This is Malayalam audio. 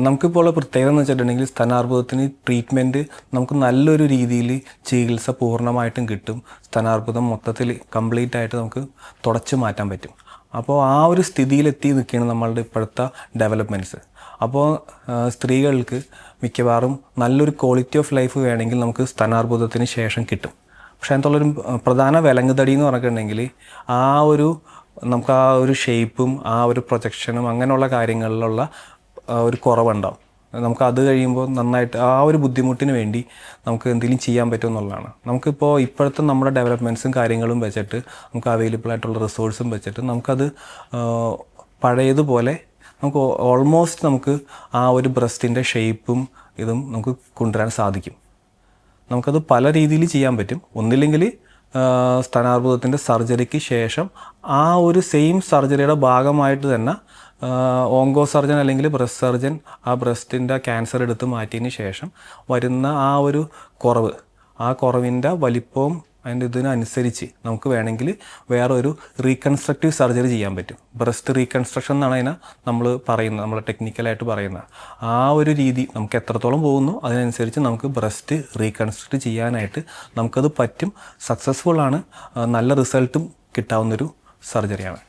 നമുക്കിപ്പോൾ ഉള്ള പ്രത്യേകത എന്ന് വെച്ചിട്ടുണ്ടെങ്കിൽ സ്തനാർബുദത്തിന് ട്രീറ്റ്മെൻറ്റ് നമുക്ക് നല്ലൊരു രീതിയിൽ ചികിത്സ പൂർണ്ണമായിട്ടും കിട്ടും. സ്തനാർബുദം മൊത്തത്തിൽ കംപ്ലീറ്റ് ആയിട്ട് നമുക്ക് തുടച്ചു മാറ്റാൻ പറ്റും. അപ്പോൾ ആ ഒരു സ്ഥിതിയിലെത്തി നിൽക്കുകയാണ് നമ്മളുടെ ഇപ്പോഴത്തെ ഡെവലപ്മെൻറ്റ്സ്. അപ്പോൾ സ്ത്രീകൾക്ക് മിക്കവാറും നല്ലൊരു ക്വാളിറ്റി ഓഫ് ലൈഫ് വേണമെങ്കിൽ നമുക്ക് സ്തനാർബുദത്തിന് ശേഷം കിട്ടും. പക്ഷേ അതിനകത്തുള്ളൊരു പ്രധാന വിലങ്ങുതടി എന്ന് പറഞ്ഞിട്ടുണ്ടെങ്കിൽ നമുക്ക് ആ ഒരു ഷേപ്പും ആ ഒരു പ്രൊജക്ഷനും അങ്ങനെയുള്ള കാര്യങ്ങളിലുള്ള ഒരു കുറവുണ്ടാവും. നമുക്ക് അത് കഴിയുമ്പോൾ നന്നായിട്ട് ആ ഒരു ബുദ്ധിമുട്ടിന് വേണ്ടി നമുക്ക് എന്തെങ്കിലും ചെയ്യാൻ പറ്റുമെന്നുള്ളതാണ്. നമുക്കിപ്പോൾ ഇപ്പോഴത്തെ നമ്മുടെ ഡെവലപ്മെൻറ്റ്സും കാര്യങ്ങളും വെച്ചിട്ട് നമുക്ക് അവൈലബിൾ ആയിട്ടുള്ള റിസോഴ്സും വെച്ചിട്ട് നമുക്കത് പഴയതുപോലെ നമുക്ക് ഓൾമോസ്റ്റ് നമുക്ക് ആ ഒരു ബ്രസ്റ്റിൻ്റെ ഷേപ്പും ഇതും നമുക്ക് കൊണ്ടുവരാൻ സാധിക്കും. നമുക്കത് പല രീതിയിൽ ചെയ്യാൻ പറ്റും. ഒന്നില്ലെങ്കിൽ സ്തനാർബുദത്തിൻ്റെ സർജറിക്ക് ശേഷം ആ ഒരു സെയിം സർജറിയുടെ ഭാഗമായിട്ട് തന്നെ ഓങ്കോ സർജൻ അല്ലെങ്കിൽ ബ്രസ്റ്റ് സർജൻ ആ ബ്രസ്റ്റിൻ്റെ ക്യാൻസർ എടുത്ത് മാറ്റിയതിന് ശേഷം വരുന്ന ആ ഒരു കുറവ്, ആ കുറവിൻ്റെ വലിപ്പവും അതിൻ്റെ ഇതിനനുസരിച്ച് നമുക്ക് വേണമെങ്കിൽ വേറൊരു റീകൺസ്ട്രക്റ്റീവ് സർജറി ചെയ്യാൻ പറ്റും. ബ്രസ്റ്റ് റീകൺസ്ട്രക്ഷൻ എന്നാണ് അതിനെ നമ്മൾ പറയുന്നത്, നമ്മൾ ടെക്നിക്കലായിട്ട് പറയുന്നത്. ആ ഒരു രീതി നമുക്ക് എത്രത്തോളം പോകുന്നു അതിനനുസരിച്ച് നമുക്ക് ബ്രസ്റ്റ് റീകൺസ്ട്രക്റ്റ് ചെയ്യാനായിട്ട് നമുക്കത് പറ്റും. സക്സസ്ഫുള്ളാണ്, നല്ല റിസൾട്ടും കിട്ടാവുന്നൊരു സർജറിയാണ്.